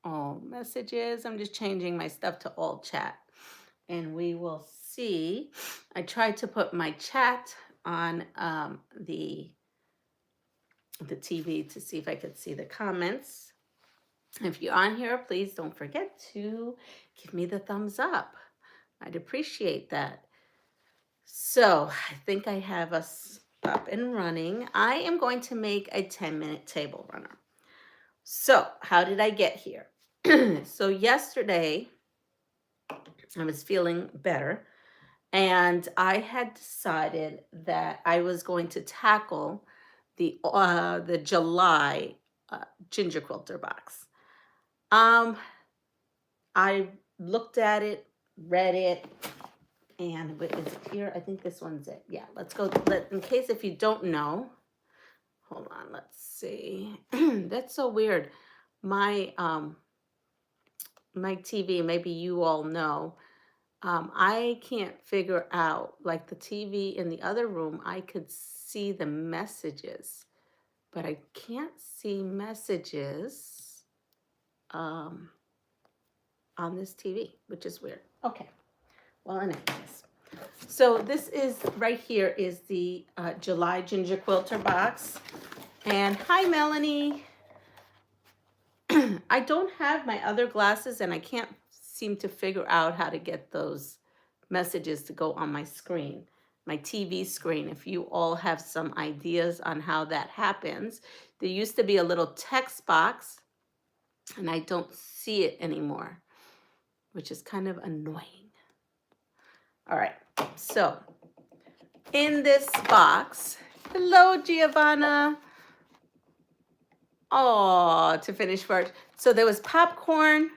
all messages. I'm just changing my stuff to all chat. And we will see. I tried to put my chat on the TV to see if I could see the comments. If you're on here, please don't forget to give me the thumbs up. I'd appreciate that. So I think I have us up and running. I am going to make a 10-minute table runner. So how did I get here? So yesterday I was feeling better, and I had decided that I was going to tackle the July Ginger Quilter Box. I looked at it, read it, and is it here? I think this one's it. Yeah, let's go. In case if you don't know, hold on, let's see. That's so weird. My my TV, maybe you all know. I can't figure out, like the TV in the other room, I could see the messages, but I can't see messages on this TV, which is weird. Okay. Well, anyways, so this is right here is the July Ginger Quilter Box. And hi, Melanie. I don't have my other glasses, and I can't seem to figure out how to get those messages to go on my screen, my TV screen. If you all have some ideas on how that happens. There used to be a little text box, and I don't see it anymore, which is kind of annoying. All right, so in this box, hello, Giovanna. Oh, to finish first. So there was popcorn.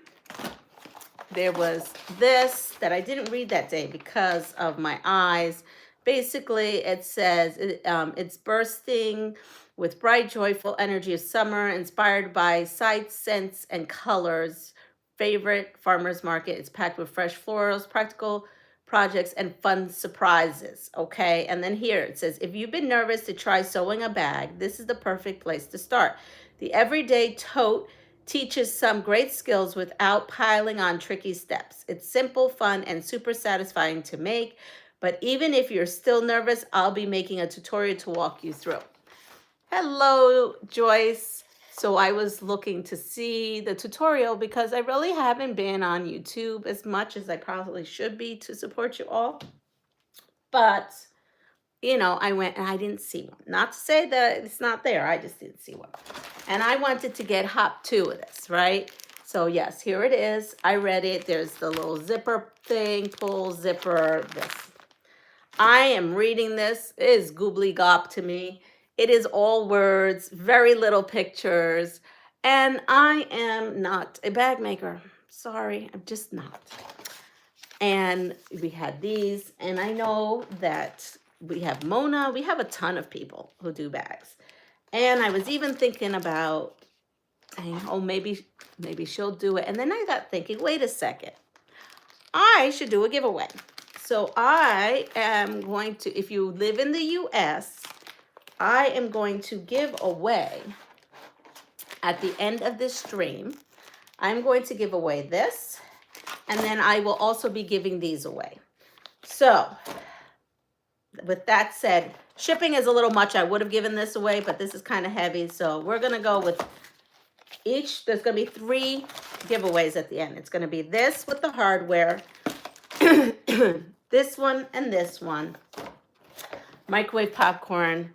There was this that I didn't read that day because of my eyes. Basically, it says it's bursting with bright, joyful energy of summer, inspired by sights, scents, and colors. Favorite farmer's market. It's packed with fresh florals, practical projects, and fun surprises. Okay, and then here it says, if you've been nervous to try sewing a bag, this is the perfect place to start. The everyday tote teaches some great skills without piling on tricky steps. It's simple, fun, and super satisfying to make. But even if you're still nervous, I'll be making a tutorial to walk you through. Hello, Joyce. So I was looking to see the tutorial because I really haven't been on YouTube as much as I probably should be to support you all. But, you know, I went and I didn't see one. Not to say that it's not there. I just didn't see one. And I wanted to get hop 2 of this, right? So yes, here it is. I read it. There's the little zipper thing, pull, zipper, this. I am reading this. It is goobly gop to me. It is all words, very little pictures. And I am not a bag maker. Sorry, I'm just not. And we had these, and I know that we have Mona. We have a ton of people who do bags. And I was even thinking about saying, oh, maybe she'll do it. And then I got thinking, wait a second. I should do a giveaway. So I am going to, if you live in the US, I am going to give away at the end of this stream. I'm going to give away this, and then I will also be giving these away. So with that said, shipping is a little much. I would have given this away, but this is kind of heavy. So we're going to go with each. There's going to be 3 giveaways at the end. It's going to be this with the hardware, this one, and this one. Microwave popcorn,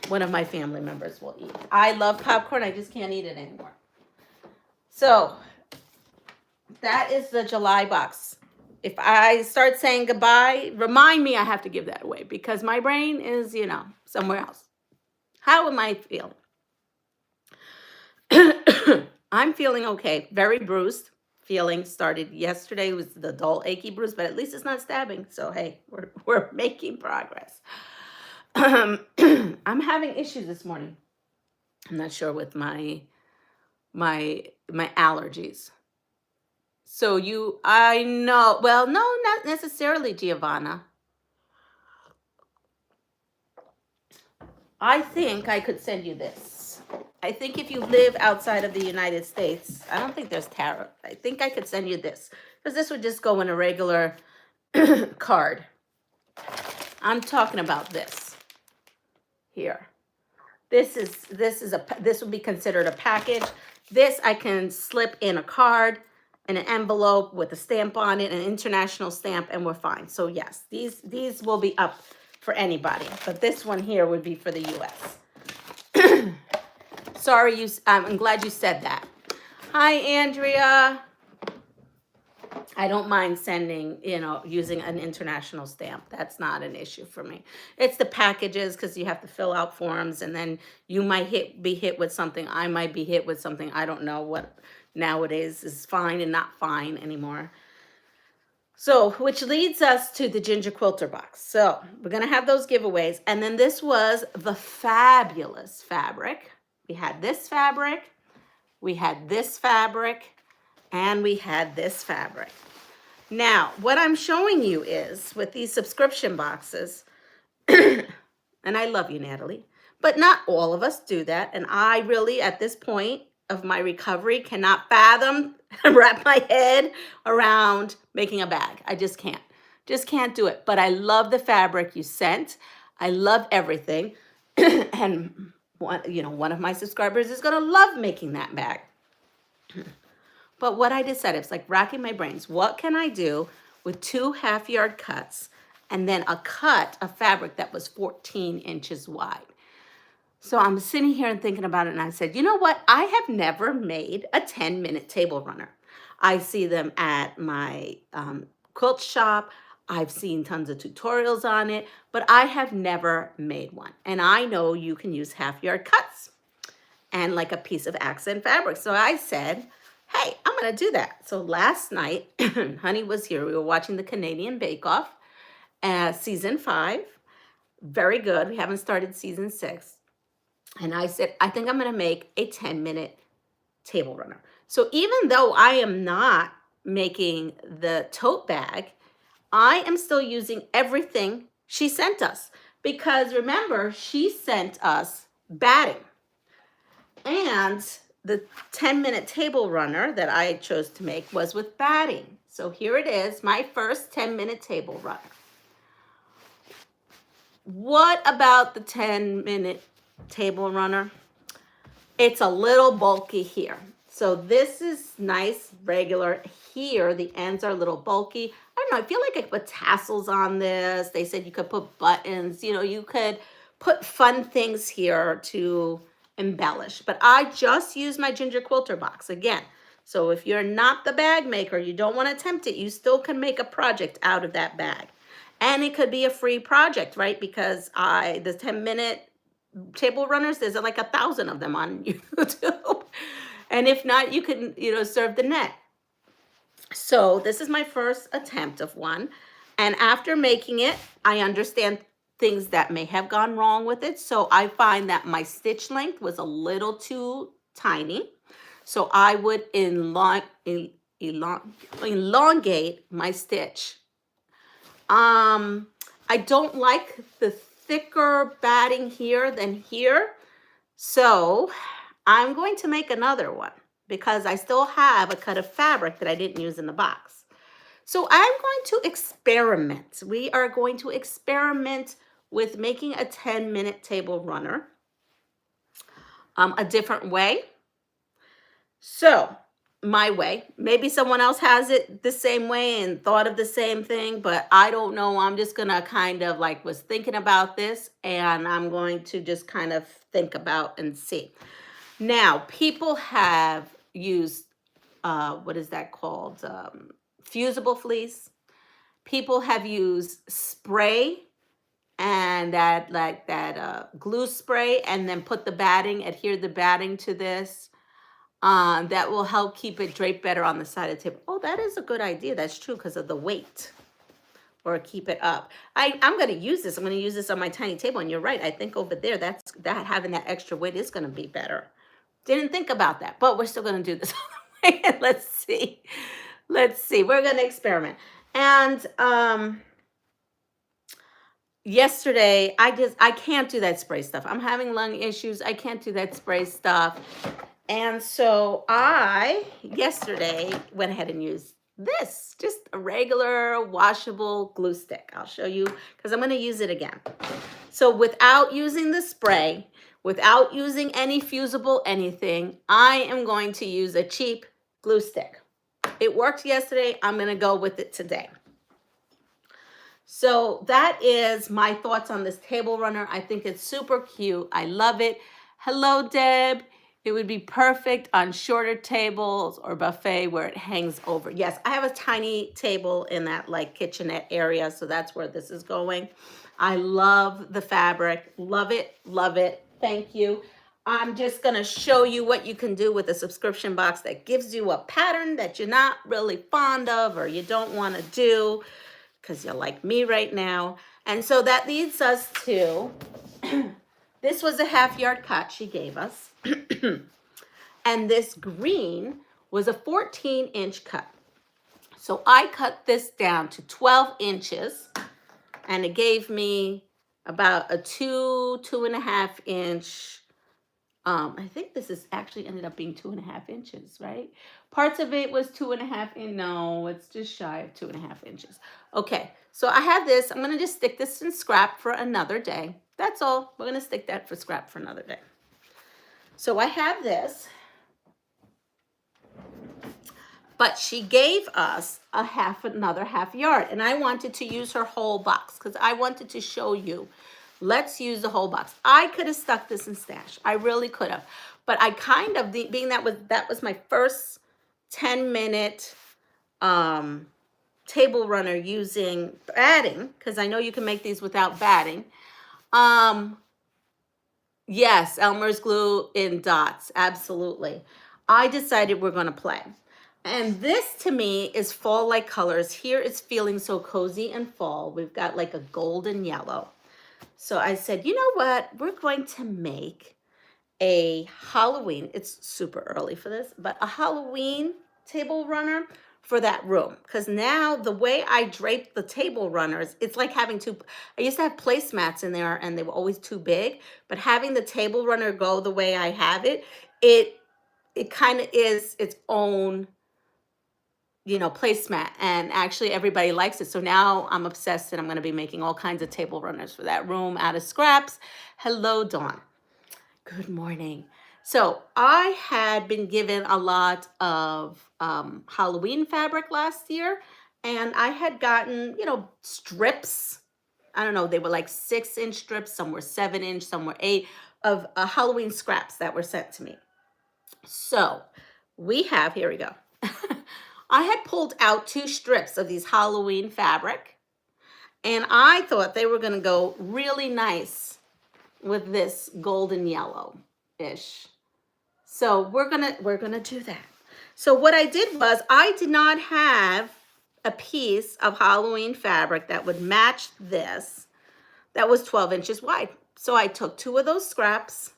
one of my family members will eat. I love popcorn. I just can't eat it anymore. So that is the July box. If I start saying goodbye, remind me I have to give that away because my brain is, you know, somewhere else. How am I feeling? I'm feeling okay. Very bruised. Feeling started yesterday was the dull, achy bruise, but at least it's not stabbing. So, hey, we're making progress. I'm having issues this morning. I'm not sure with my allergies. So I know, well, no, not necessarily, Giovanna. I think I could send you this. I think if you live outside of the United States, I don't think there's tariff. I think I could send you this because this would just go in a regular card. I'm talking about this here. This would be considered a package. This I can slip in a card, in an envelope with a stamp on it, an international stamp, and we're fine. So yes, these will be up for anybody, but this one here would be for the U.S. Sorry, I'm glad you said that. Hi, Andrea. I don't mind sending, using an international stamp. That's not an issue for me. It's the packages because you have to fill out forms and then you might be hit with something. I might be hit with something. I don't know what nowadays is fine and not fine anymore. So, which leads us to the Ginger Quilter Box. So, we're going to have those giveaways. And then this was the fabulous fabric. We had this fabric, we had this fabric, and we had this fabric. Now, what I'm showing you is with these subscription boxes, and I love you, Natalie, but not all of us do that. And I really, at this point of my recovery, cannot fathom, wrap my head around making a bag. I just can't do it. But I love the fabric you sent. I love everything. And one of my subscribers is going to love making that bag. But what I decided, it's like racking my brains. What can I do with 2 half-yard cuts and then a cut of fabric that was 14 inches wide? So I'm sitting here and thinking about it, and I said, you know what? I have never made a 10-minute table runner. I see them at my quilt shop. I've seen tons of tutorials on it, but I have never made one. And I know you can use half-yard cuts and like a piece of accent fabric. So I said, hey, I'm going to do that. So last night, Honey was here. We were watching the Canadian Bake Off, season 5. Very good. We haven't started season 6. And I said, I think I'm going to make a 10-minute table runner. So even though I am not making the tote bag, I am still using everything she sent us. Because remember, she sent us batting. And the 10-minute table runner that I chose to make was with batting. So here it is, my first 10-minute table runner. What about the 10-minute table runner? It's a little bulky here. So this is nice, regular. Here, the ends are a little bulky. I don't know, I feel like I could put tassels on this. They said you could put buttons. You could put fun things here to embellish, but I just use my Ginger Quilter Box again. So if you're not the bag maker, you don't want to attempt it, you still can make a project out of that bag. And it could be a free project, right? Because the 10-minute table runners, there's like 1,000 of them on YouTube. And if not, you can, serve the net. So this is my first attempt of one. And after making it, I understand things that may have gone wrong with it. So I find that my stitch length was a little too tiny. So I would elongate my stitch. I don't like the thicker batting here than here. So I'm going to make another one because I still have a cut of fabric that I didn't use in the box. So I'm going to experiment. We are going to experiment with making a 10-minute table runner a different way. So my way, maybe someone else has it the same way and thought of the same thing, but I don't know. I'm just gonna kind of was thinking about this, and I'm going to just kind of think about and see. Now, people have used, what is that called? Fusible fleece. People have used spray and that glue spray, and then put the batting, adhere the batting to this. That will help keep it draped better on the side of the table. Oh, that is a good idea. That's true because of the weight, or keep it up. I'm going to use this. I'm going to use this on my tiny table. And you're right. I think over there, that having that extra weight is going to be better. Didn't think about that, but we're still going to do this. Let's see. We're going to experiment. And yesterday, I can't do that spray stuff. I'm having lung issues. I can't do that spray stuff. And so I, yesterday, went ahead and used this, just a regular washable glue stick. I'll show you, because I'm going to use it again. So without using the spray, without using any fusible anything, I am going to use a cheap glue stick. It worked yesterday. I'm going to go with it today. So that is my thoughts on this table runner. I think it's super cute. I love it. Hello, Deb. It would be perfect on shorter tables or buffet where it hangs over. Yes, I have a tiny table in that like kitchenette area, so that's where this is going. I love the fabric. Love it, love it. Thank you. I'm just going to show you what you can do with a subscription box that gives you a pattern that you're not really fond of or you don't want to do, because you're like me right now. And so that leads us to, this was a half-yard cut she gave us. And this green was a 14-inch cut. So I cut this down to 12 inches, and it gave me about a 2.5 inch, I think this is actually ended up being 2.5 inches, right? Parts of it was 2.5 inches. No, it's just shy of 2.5 inches. Okay, so I have this. I'm going to just stick this in scrap for another day. That's all. We're going to stick that for scrap for another day. So I have this. But she gave us another half yard. And I wanted to use her whole box because I wanted to show you. Let's use the whole box. I could have stuck this in stash. I really could have. But I kind of, being that was my first 10-minute table runner using batting, because I know you can make these without batting. Yes, Elmer's glue in dots. Absolutely. I decided we're going to play. And this to me is fall-like colors. Here it's feeling so cozy and fall. We've got like a golden yellow. So I said, you know what? We're going to make a Halloween. It's super early for this, but a Halloween table runner for that room. Because now the way I drape the table runners, it's like having two. I used to have placemats in there and they were always too big. But having the table runner go the way I have it, it kind of is its own, placemat, and actually everybody likes it. So now I'm obsessed and I'm going to be making all kinds of table runners for that room out of scraps. Hello, Dawn. Good morning. So I had been given a lot of Halloween fabric last year, and I had gotten, strips. I don't know, they were like 6-inch strips, some were 7-inch, some were 8 of Halloween scraps that were sent to me. So here we go. I had pulled out 2 strips of these Halloween fabric, and I thought they were going to go really nice with this golden yellow-ish. So we're gonna do that. So what I did was I did not have a piece of Halloween fabric that would match this that was 12 inches wide. So I took 2 of those scraps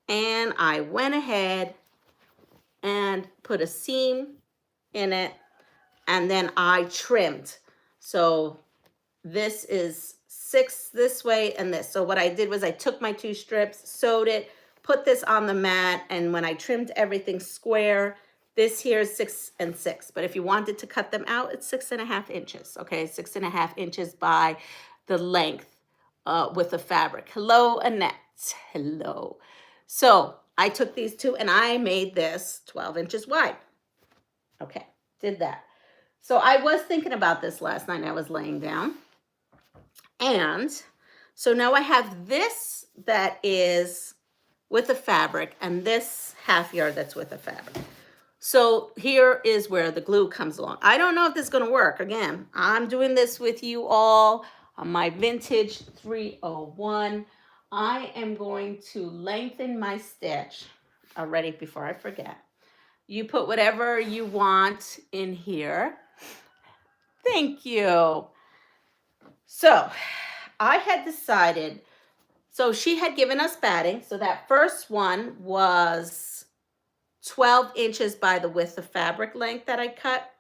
and I went ahead and put a seam in it, and then I trimmed. So this is 6 this way and this. So what I did was I took my 2 strips, sewed it, put this on the mat, and when I trimmed everything square, this here is 6 and 6. But if you wanted to cut them out, it's 6.5 inches. Okay, 6.5 inches by the length with the fabric. Hello, Annette. Hello. So I took these 2 and I made this 12 inches wide. Okay, did that. So I was thinking about this last night. I was laying down. And so now I have this that is with the fabric and this half yard that's with the fabric. So here is where the glue comes along. I don't know if this is going to work. Again, I'm doing this with you all on my vintage 301. I am going to lengthen my stitch already before I forget. You put whatever you want in here. Thank you. So I had decided, so she had given us batting. So that first one was 12 inches by the width of fabric length that I cut.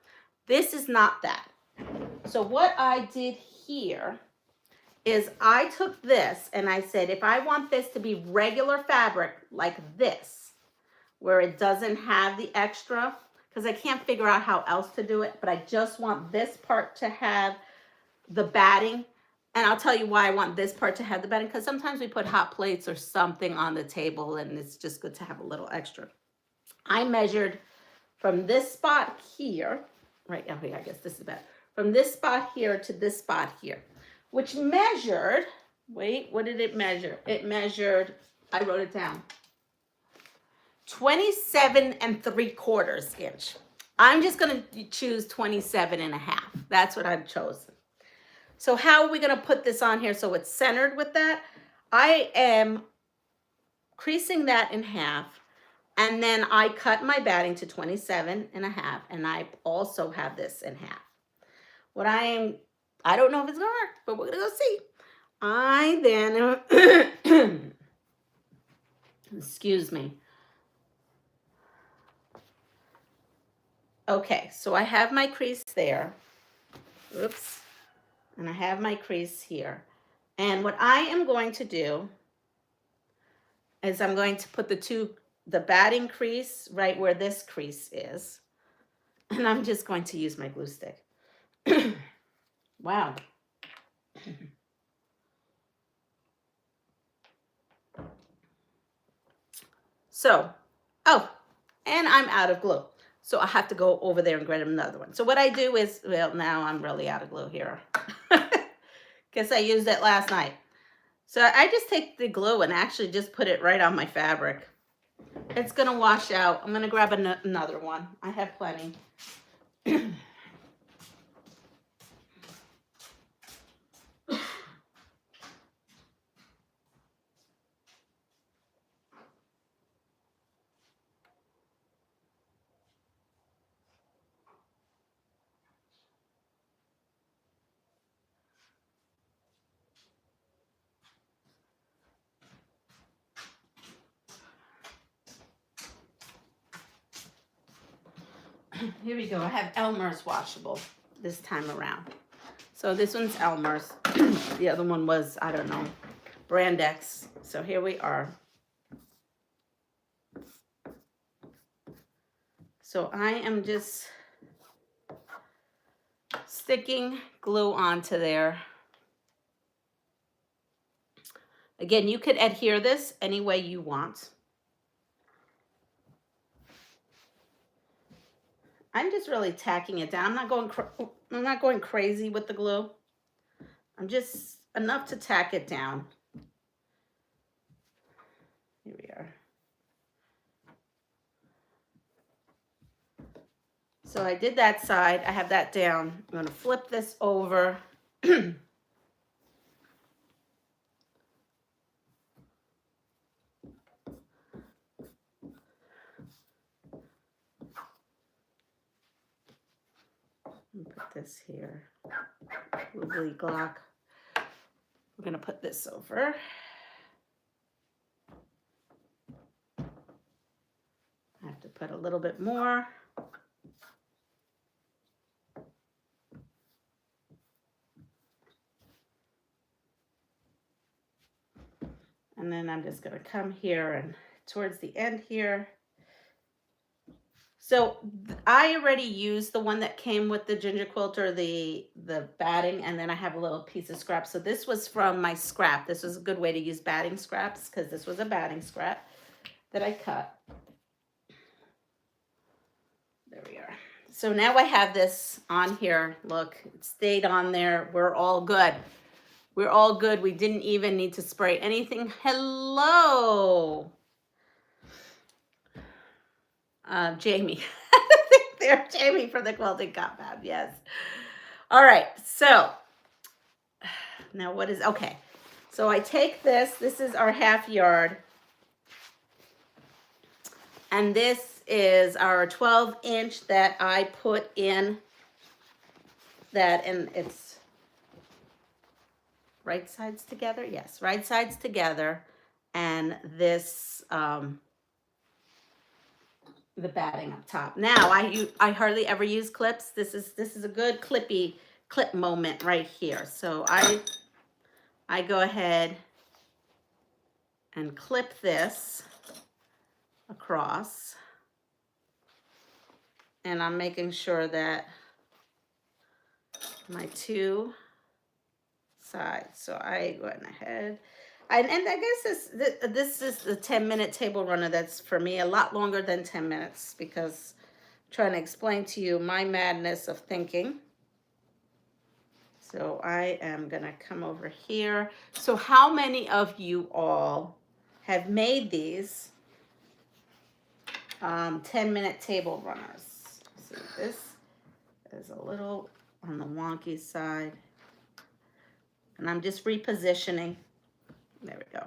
This is not that. So what I did here is I took this and I said, if I want this to be regular fabric like this, where it doesn't have the extra, because I can't figure out how else to do it, but I just want this part to have the batting. And I'll tell you why I want this part to have the batting, because sometimes we put hot plates or something on the table and it's just good to have a little extra. I measured from this spot here, right, okay, I guess this is better, from this spot here to this spot here, which measured, wait, what did it measure? It measured, I wrote it down, 27 3/4 inch. I'm just going to choose 27 1/2. That's what I've chosen. So how are we going to put this on here so it's centered with that? I am creasing that in half, and then I cut my batting to 27 1/2, and I also have this in half. What I don't know if it's going to work, but we're going to go see. I then, excuse me. Okay, so I have my crease there. Oops. And I have my crease here. And what I am going to do is I'm going to put the batting crease right where this crease is. And I'm just going to use my glue stick. Wow. So, oh, and I'm out of glue. So I have to go over there and grab another one. So what I do is, well, now I'm really out of glue here. Guess I used it last night. So I just take the glue and actually just put it right on my fabric. It's going to wash out. I'm going to grab another one. I have plenty. Here we go. I have Elmer's washable this time around. So this one's Elmer's. The other one was, I don't know, Brand X. So here we are. So I am just sticking glue onto there. Again, you could adhere this any way you want. I'm just really tacking it down. I'm not going crazy with the glue. I'm just enough to tack it down. Here we are. So I did that side. I have that down. I'm going to flip this over. Put this here. Wiggly Glock. We're going to put this over. I have to put a little bit more. And then I'm just going to come here and towards the end here. So I already used the one that came with the Ginger Quilter, the batting, and then I have a little piece of scrap. So this was from my scrap. This was a good way to use batting scraps because this was a batting scrap that I cut. There we are. So now I have this on here. Look, it stayed on there. We're all good. We're all good. We didn't even need to spray anything. Hello. Jamie. There, Jamie from the Quilting Compound. Yes. All right. So now what is, okay. So I take this. This is our half yard. And this is our 12-inch that I put in that, and it's right sides together. Yes, right sides together. And this, the batting up top. Now I hardly ever use clips. This is a good clip moment right here. So I I go ahead and clip this across. And I'm making sure that my two sides. So I went ahead. And I guess this is the 10-minute table runner that's for me a lot longer than 10 minutes because I'm trying to explain to you my madness of thinking. So I am going to come over here. So how many of you all have made these 10-minute table runners? See, this is a little on the wonky side. And I'm just repositioning. There we go.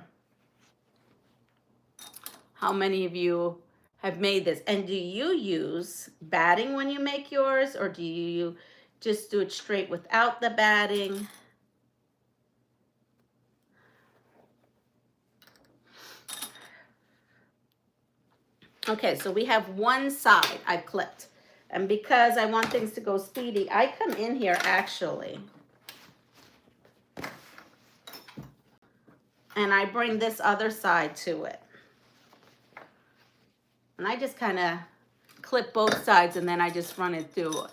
How many of you have made this? And do you use batting when you make yours, or do you just do it straight without the batting? Okay, so we have one side I've clipped. And because I want things to go speedy, I come in here actually. And I bring this other side to it. And I just kind of clip both sides and then I just run it through.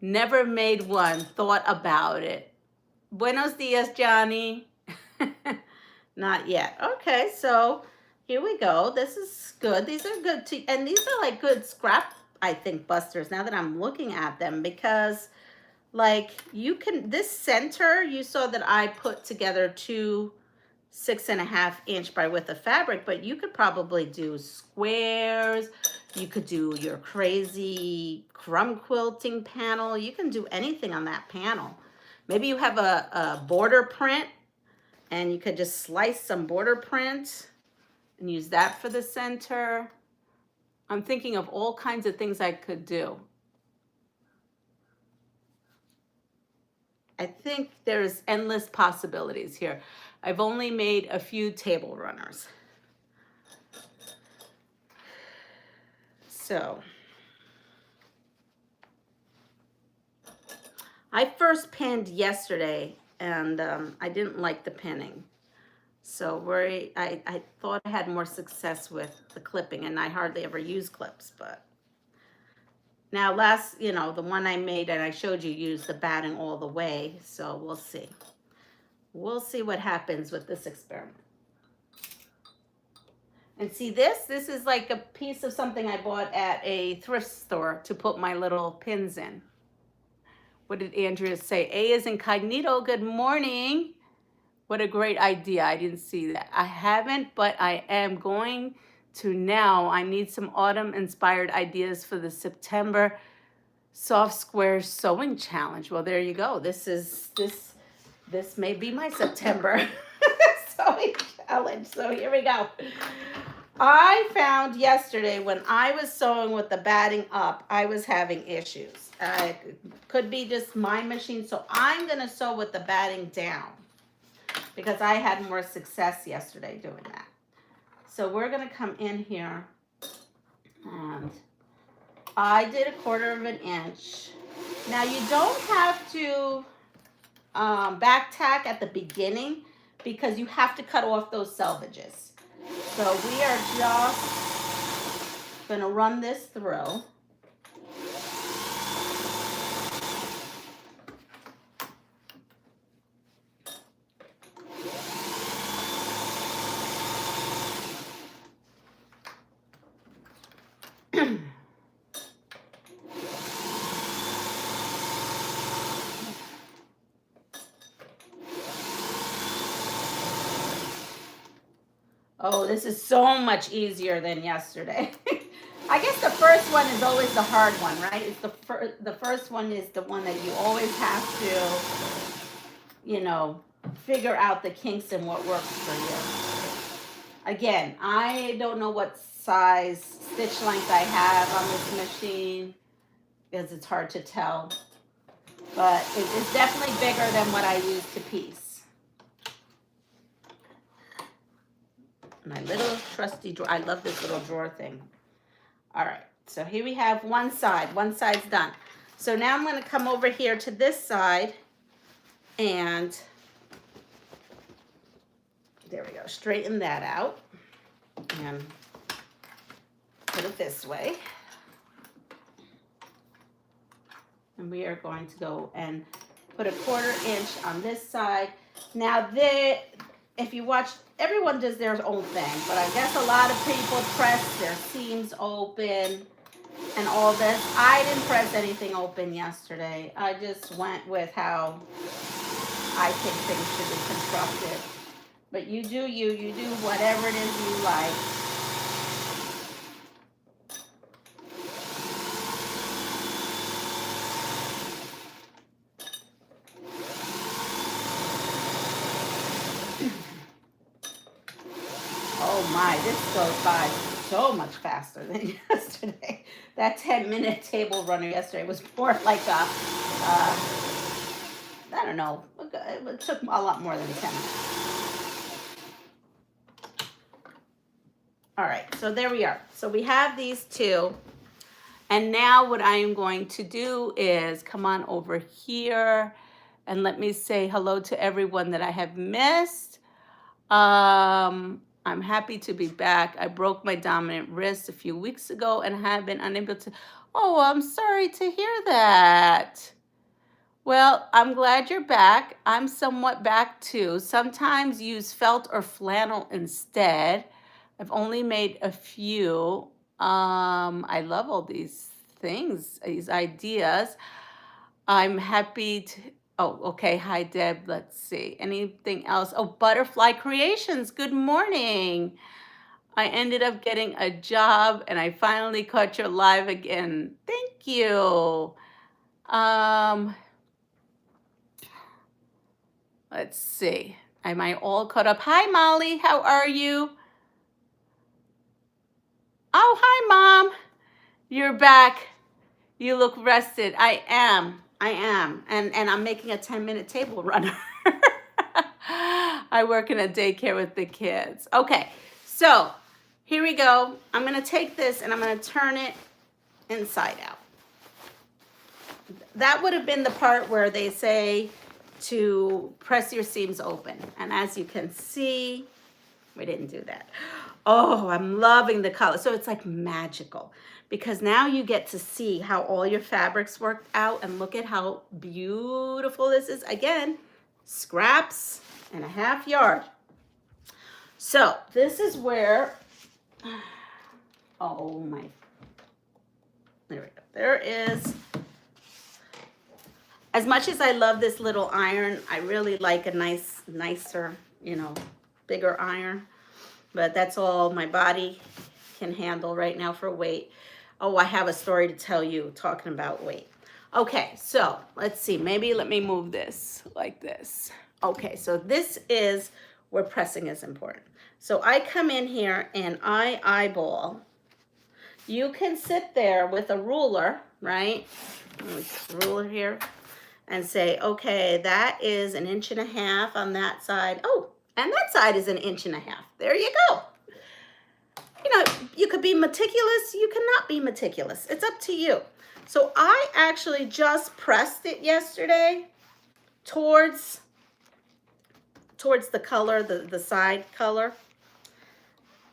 Never made one, thought about it. Buenos dias, Johnny. Not yet. Okay, so here we go. This is good. These are good too. And these are like good scrap, I think, busters now that I'm looking at them because like you can, this center, you saw that I put together two 6.5-inch by width of fabric, but you could probably do squares. You could do your crazy crumb quilting panel. You can do anything on that panel. Maybe you have a border print and you could just slice some border print and use that for the center. I'm thinking of all kinds of things I could do. I think there's endless possibilities here. I've only made a few table runners. So I first pinned yesterday and I didn't like the pinning. So I thought I had more success with the clipping, and I hardly ever use clips, but now last, the one I made and I showed you used the batting all the way, so we'll see. We'll see what happens with this experiment. And see this is like a piece of something I bought at a thrift store to put my little pins in. What did Andrea say? A is incognito. Good morning. What a great idea. I didn't see that. I haven't, but I am going to now. I need some autumn inspired ideas for the September soft square sewing challenge. Well, there you go. This may be my September sewing challenge. So here we go. I found yesterday when I was sewing with the batting up, I was having issues. Could be just my machine. So I'm going to sew with the batting down because I had more success yesterday doing that. So we're going to come in here and I did 1/4 inch. Now you don't have to back tack at the beginning because you have to cut off those selvages. So we are just going to run this through. Oh, this is so much easier than yesterday. I guess the first one is always the hard one, right? It's the first one is the one that you always have to, figure out the kinks and what works for you. Again, I don't know what size stitch length I have on this machine because it's hard to tell. But it is definitely bigger than what I use to piece. My little trusty drawer. I love this little drawer thing. All right, so here we have one side. One side's done. So now I'm going to come over here to this side and There we go. Straighten that out and put it this way. And we are going to go and put a 1/4 inch on this side. Now, if you watch, everyone does their own thing, but I guess a lot of people press their seams open and all this. I didn't press anything open yesterday. I just went with how I think things should be constructed. But you do you do whatever it is you like. Oh my, this goes by so much faster than yesterday. That 10-minute table runner yesterday was more like a, I don't know, it took a lot more than 10 minutes. All right, so there we are. So we have these two. And now what I am going to do is come on over here and let me say hello to everyone that I have missed. I'm happy to be back. I broke my dominant wrist a few weeks ago and have been unable to. Oh, I'm sorry to hear that. Well, I'm glad you're back. I'm somewhat back too. Sometimes use felt or flannel instead. I've only made a few. I love all these things, these ideas. I'm happy to. Oh, okay. Hi, Deb. Let's see. Anything else? Oh, Butterfly Creations. Good morning. I ended up getting a job and I finally caught your live again. Thank you. Let's see. Am I all caught up? Hi, Molly. How are you? Oh, hi, Mom. You're back. You look rested. I am. And I'm making a 10-minute table runner. I work in a daycare with the kids. Okay, so here we go. I'm going to take this and I'm going to turn it inside out. That would have been the part where they say to press your seams open. And as you can see, we didn't do that. Oh, I'm loving the color. So it's like magical because now you get to see how all your fabrics worked out and look at how beautiful this is. Again, scraps and a half yard. So this is where, oh my, there we go. There is, as much as I love this little iron, I really like a nicer, bigger iron. But that's all my body can handle right now for weight. Oh, I have a story to tell you talking about weight. Okay, so let's see. Maybe let me move this like this. Okay, so this is where pressing is important. So I come in here and I eyeball. You can sit there with a ruler, right? Ruler here. And say, okay, that is 1.5 inches on that side. Oh, and that side is 1.5 inches. There you go. You could be meticulous. You cannot be meticulous. It's up to you. So I actually just pressed it yesterday towards the color, the side color.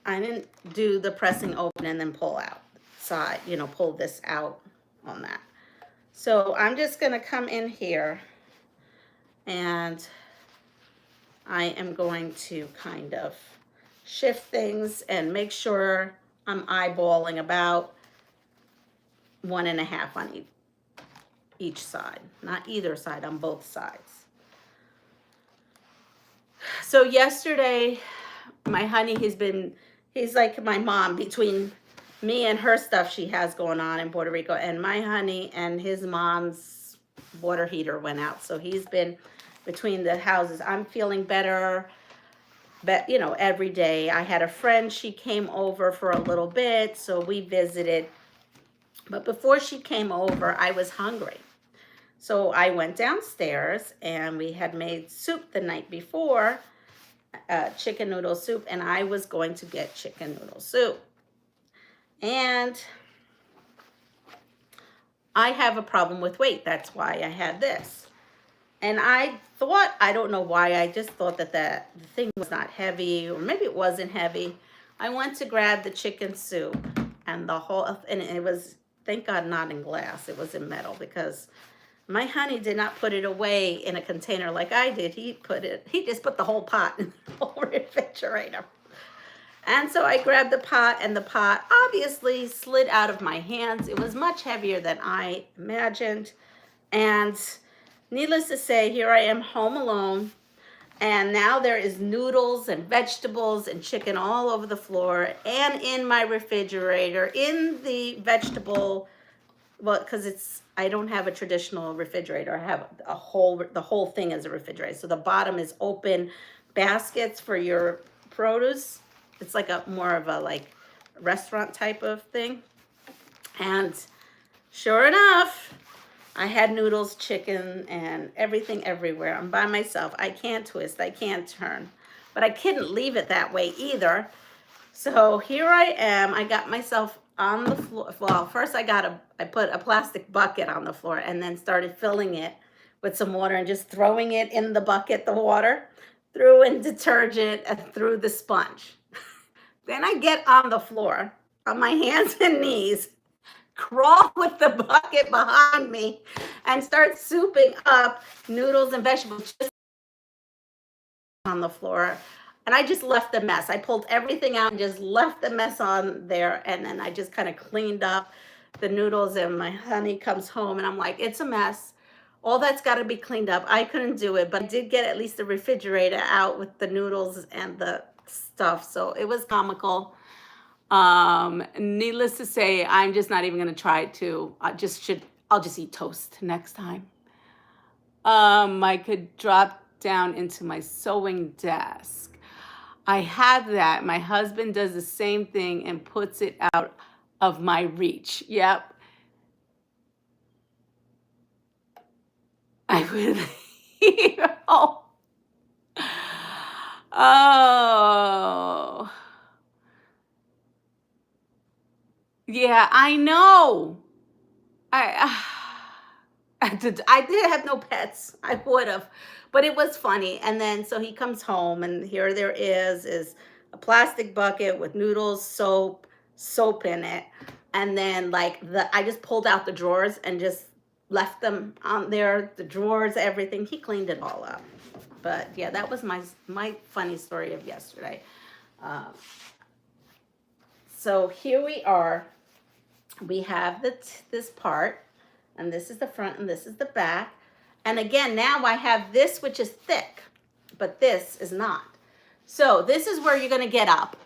I didn't do the pressing open and then pull out side, pull this out on that. So I'm just going to come in here and I am going to kind of shift things and make sure I'm eyeballing about 1.5 on each side, not either side, on both sides. So yesterday, my honey, he's like my mom between me and her stuff she has going on in Puerto Rico, and my honey and his mom's water heater went out. So he's been between the houses. I'm feeling better, but every day. I had a friend, she came over for a little bit, so we visited. But before she came over, I was hungry. So I went downstairs and we had made soup the night before, chicken noodle soup, and I was going to get chicken noodle soup. And I have a problem with weight. That's why I had this. And I thought, I don't know why, I just thought that the thing was not heavy, or maybe it wasn't heavy. I went to grab the chicken soup, and it was, thank God, not in glass. It was in metal, because my honey did not put it away in a container like I did. He just put the whole pot in the whole refrigerator. And so I grabbed the pot, and the pot obviously slid out of my hands. It was much heavier than I imagined. And needless to say, here I am home alone. And now there is noodles and vegetables and chicken all over the floor and in my refrigerator, in the vegetable, well, because I don't have a traditional refrigerator. I have the whole thing is a refrigerator. So the bottom is open baskets for your produce. It's like more of a like restaurant type of thing. And sure enough, I had noodles, chicken, and everything everywhere. I'm by myself. I can't twist. I can't turn. But I couldn't leave it that way either. So here I am. I got myself on the floor. Well, first I put a plastic bucket on the floor and then started filling it with some water and just throwing it in the bucket, the water, threw in detergent and threw the sponge. Then I get on the floor on my hands and knees, crawl with the bucket behind me, and start souping up noodles and vegetables just on the floor. And I just left the mess. I pulled everything out and just left the mess on there. And then I just kind of cleaned up the noodles, and my honey comes home and I'm like, it's a mess. All that's got to be cleaned up. I couldn't do it, but I did get at least the refrigerator out with the noodles and the stuff. So it was comical. Needless to say, I'm just not even going to try to. I'll just eat toast next time. I could drop down into my sewing desk. I have that. My husband does the same thing and puts it out of my reach. Yep. I would. Oh. Oh. Yeah, I know. I did have no pets. I would have, but it was funny. And then so he comes home, and here there is a plastic bucket with noodles, soap in it, and then I just pulled out the drawers and just left them on there, the drawers, everything. He cleaned it all up. But yeah, that was my funny story of yesterday. So here we are. We have this part, and this is the front, and this is the back. And again, now I have this, which is thick, but this is not. So this is where you're going to get up.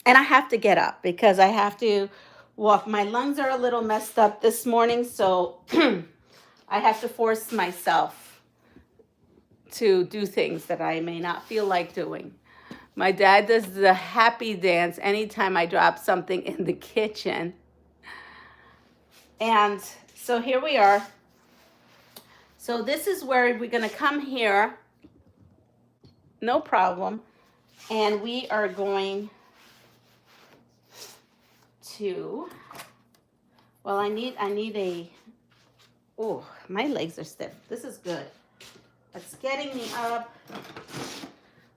And I have to get up because I have to walk. My lungs are a little messed up this morning, so I have to force myself to do things that I may not feel like doing. My dad does the happy dance anytime I drop something in the kitchen. And so here we are. So this is where we're going to come here. No problem. And we are going to, well, I need oh, my legs are stiff. This is good. It's getting me up.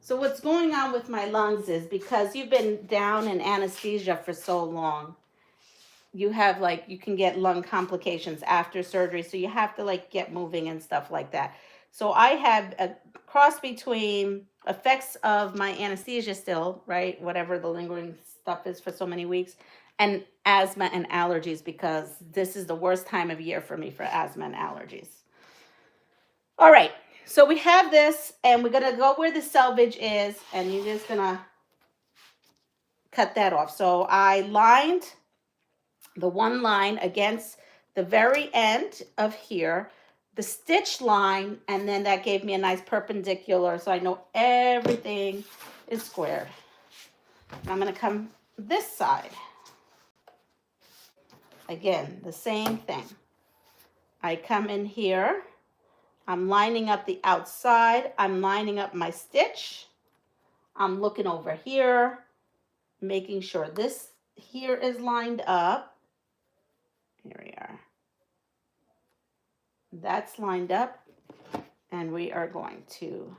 So what's going on with my lungs is because you've been down in anesthesia for so long, you can get lung complications after surgery. So you have to get moving and stuff like that. So I have a cross between effects of my anesthesia still, right? Whatever the lingering stuff is for so many weeks, and asthma and allergies, because this is the worst time of year for me for asthma and allergies. All right. So we have this, and we're going to go where the selvage is, and you're just going to cut that off. So I lined the one line against the very end of here, the stitch line, and then that gave me a nice perpendicular, so I know everything is squared. I'm going to come this side. Again, the same thing. I come in here. I'm lining up the outside. I'm lining up my stitch. I'm looking over here, making sure this here is lined up. Here we are. That's lined up, and we are going to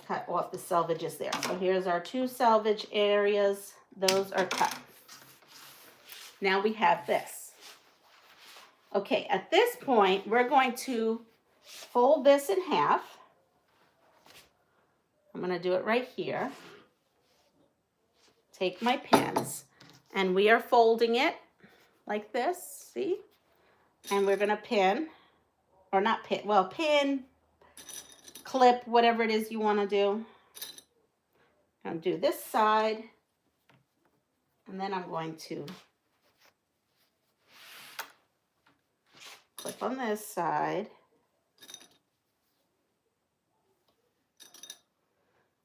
cut off the selvages there. So here's our 2 selvage areas. Those are cut. Now we have this. Okay, at this point, we're going to fold this in half. I'm going to do it right here. Take my pins, and we are folding it like this, see? And we're going to pin, or not pin, well, pin, clip, whatever it is you want to do. I'll do this side, and then I'm going to clip on this side.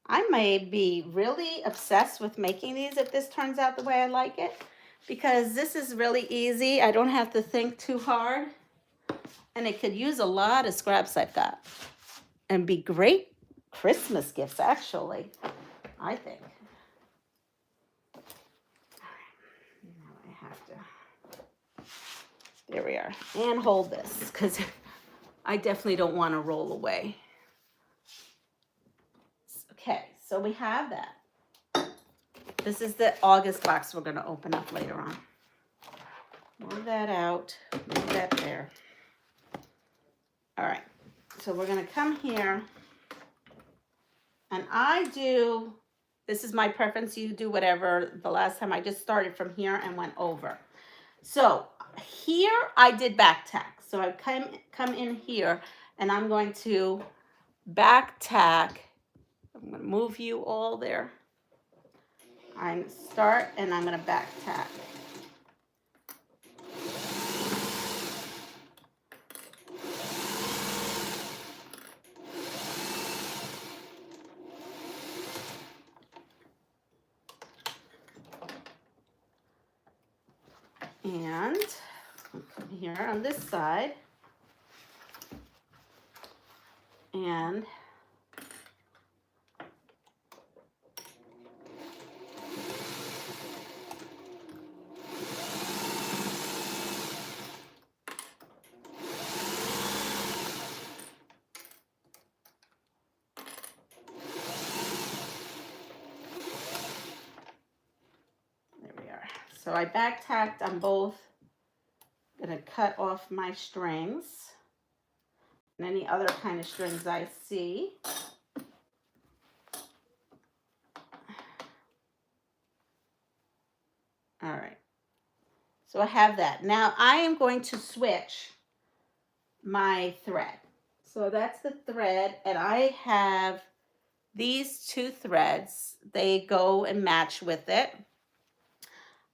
I may be really obsessed with making these if this turns out the way I like it, because this is really easy. I don't have to think too hard, and it could use a lot of scraps I've got and be great Christmas gifts, actually, I think. Now I have to, there we are, and hold this, because I definitely don't want to roll away. Okay, so we have that. This is the August box we're going to open up later on. Move that out, move that there. All right, so we're going to come here, and I do, this is my preference, you do whatever. The last time I just started from here and went over. So here I did back tack. So I come in here, and I'm going to back tack. I'm going to move you all there. I start, and I'm going to back tack. And here on this side, and so I back tacked on both. I'm going to cut off my strings and any other kind of strings I see. All right. So I have that. Now I am going to switch my thread. So that's the thread, and I have these 2 threads. They go and match with it.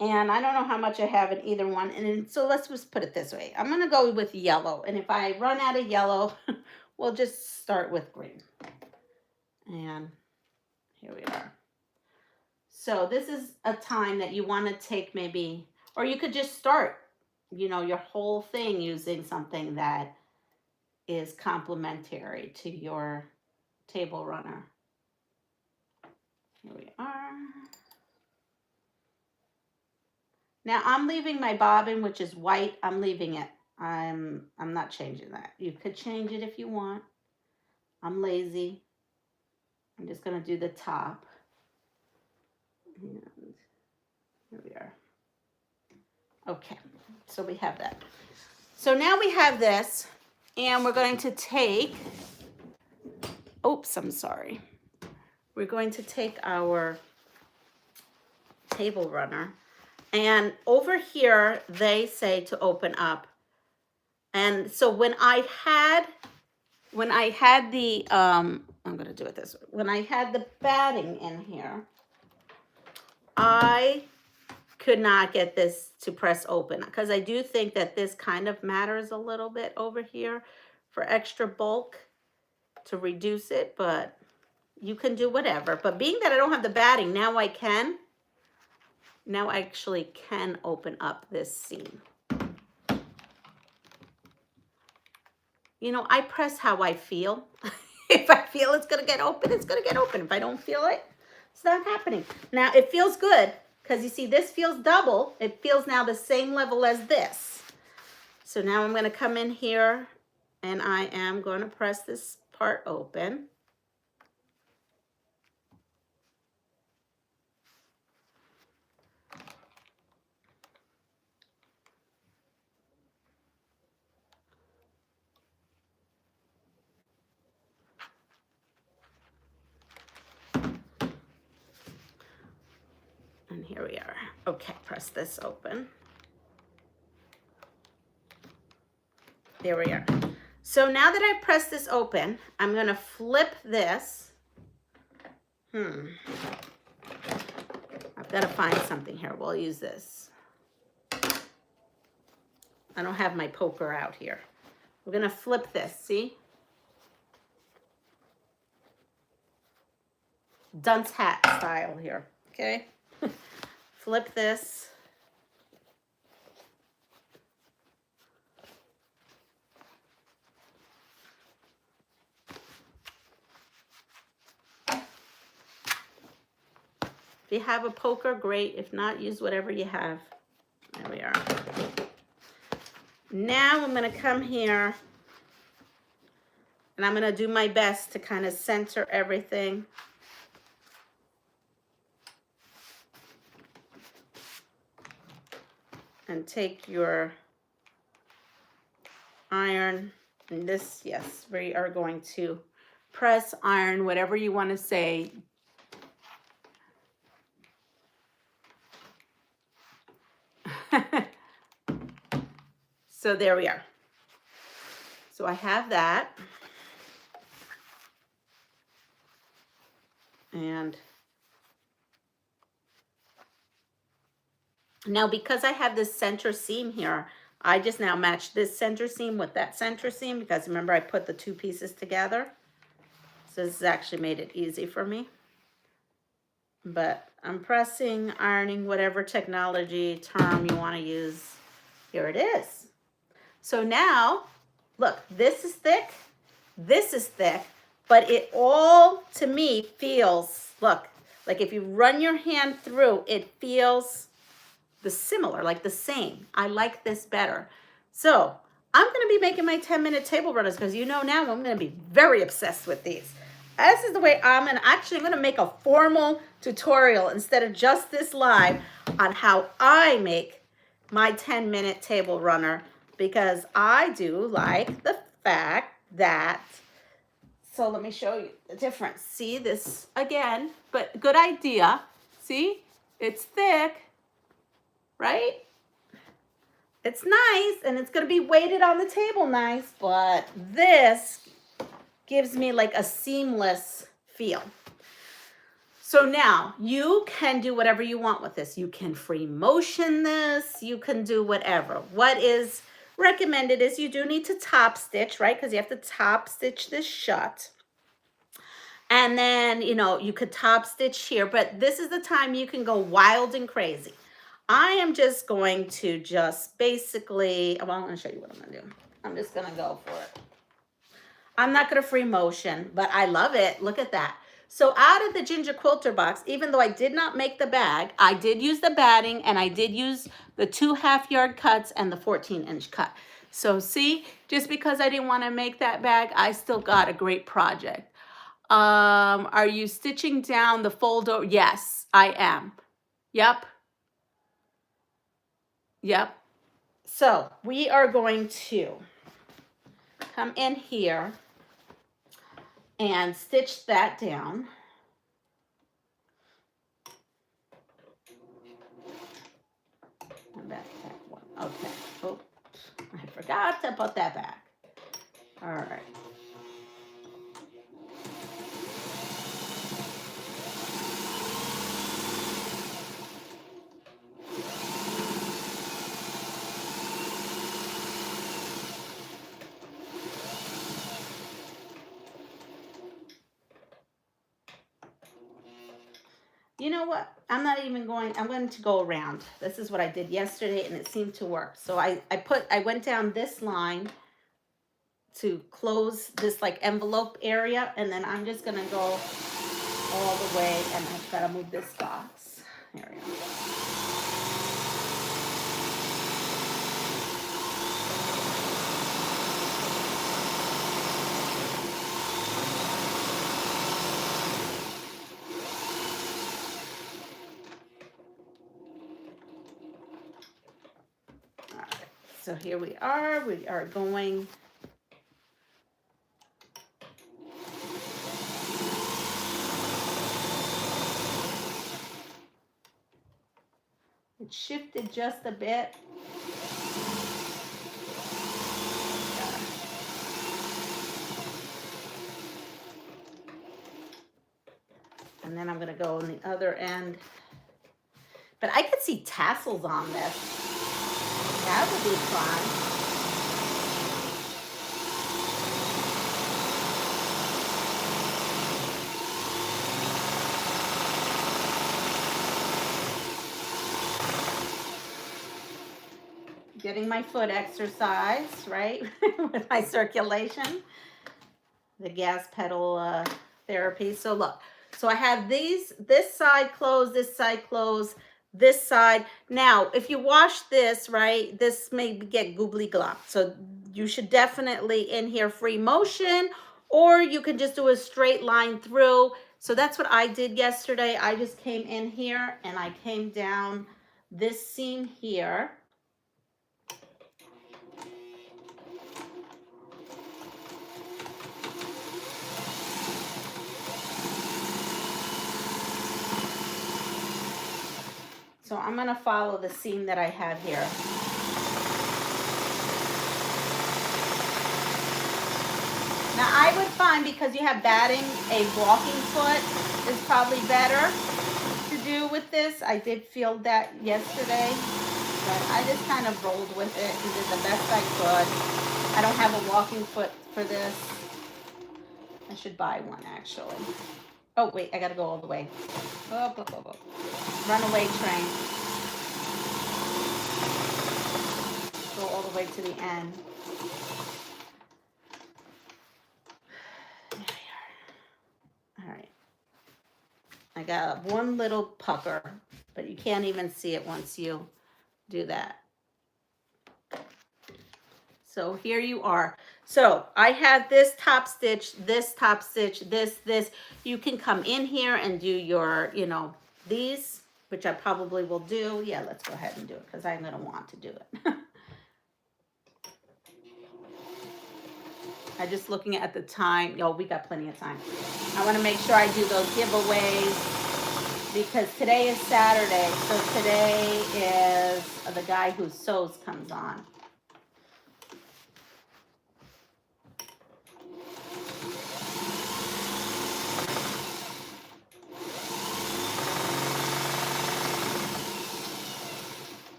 And I don't know how much I have in either one. And so let's just put it this way. I'm going to go with yellow. And if I run out of yellow, we'll just start with green. And here we are. So this is a time that you want to take maybe, or you could just start, you know, your whole thing using something that is complementary to your table runner. Here we are. Now I'm leaving my bobbin, which is white. I'm leaving it. I'm not changing that. You could change it if you want. I'm lazy. I'm just going to do the top. And here we are. Okay, so we have that. So now we have this, and we're going to take, oops, I'm sorry. We're going to take our table runner, and over here they say to open up. And so when I had the I'm going to do it this way. When I had the batting in here, I could not get this to press open, because I do think that this kind of matters a little bit over here for extra bulk to reduce it, but you can do whatever. But being that I don't have the batting, now I can. Now I actually can open up this seam. You know, I press how I feel. If I feel it's going to get open, it's going to get open. If I don't feel it, it's not happening. Now, it feels good, because you see this feels double. It feels now the same level as this. So now I'm going to come in here And I am going to press this part open. And here we are. Okay, press this open. There we are. So now that I've pressed this open, I'm going to flip this. I've got to find something here. We'll use this. I don't have my poker out here. We're going to flip this, see? Dunce hat style here, okay? Flip this. If you have a poker, great. If not, use whatever you have. There we are. Now I'm going to come here and I'm going to do my best to kind of center everything. And take your iron, and this, yes, we are going to press iron, whatever you want to say. So there we are. So I have that. And now because I have this center seam here, I just now match this center seam with that center seam because remember I put the two pieces together. So this has actually made it easy for me. But I'm pressing, ironing, whatever technology term you want to use. Here it is. So now, look, this is thick, but it all, to me, feels, look, like if you run your hand through, it feels like the same. I like this better. So I'm going to be making my 10-minute table runners because you know now I'm going to be very obsessed with these. This is the way I'm going to make a formal tutorial instead of just this live on how I make my 10-minute table runner because I do like the fact that, so let me show you the difference. See this again, but good idea. See, it's thick, right? It's nice and it's going to be weighted on the table nice, but this gives me like a seamless feel. So now you can do whatever you want with this. You can free motion this, you can do whatever. What is recommended is you do need to top stitch, right? Because you have to top stitch this shut. And then, you know, you could top stitch here, but this is the time you can go wild and crazy. I am just going to basically, well, I'm going to show you what I'm going to do. I'm just going to go for it. I'm not going to free motion, but I love it. Look at that. So out of the Ginger Quilter box, even though I did not make the bag, I did use the batting and I did use the 2 half-yard cuts and the 14-inch cut. So see, just because I didn't want to make that bag, I still got a great project. Are you stitching down the fold over? Yes, I am. Yep. Yep. So we are going to come in here and stitch that down. Back one. Okay. Oh, I forgot to put that back. All right. You know what? I'm going to go around. This is what I did yesterday and it seemed to work. So I went down this line to close this like envelope area and then I'm just going to go all the way and I've got to move this box. There we go. so here we are. We are going it shifted just a bit. And then I'm going to go on the other end. But I could see tassels on this. That would be fun. Getting my foot exercise, right? With my circulation. The gas pedal therapy. So look, so I have this side closed, this side closed, this side. Now, if you wash this, right, this may get googly glop. So you should definitely in here free motion, or you can just do a straight line through. So that's what I did yesterday. I just came in here and I came down this seam here. So I'm going to follow the seam that I have here. Now I would find, because you have batting, a walking foot is probably better to do with this. I did feel that yesterday, but I just kind of rolled with it and did the best I could. I don't have a walking foot for this. I should buy one actually. Oh wait, I gotta go all the way. Oh, oh, oh, oh. Runaway train. Go all the way to the end. There we are. All right. I got one little pucker, but you can't even see it once you do that. So here you are. So I have this top stitch, this top stitch, this. You can come in here and do your, you know, these, which I probably will do. Yeah, let's go ahead and do it because I'm going to want to do it. I'm just looking at the time. Oh, we got plenty of time. I want to make sure I do those giveaways because today is Saturday. So today is the guy who sews comes on.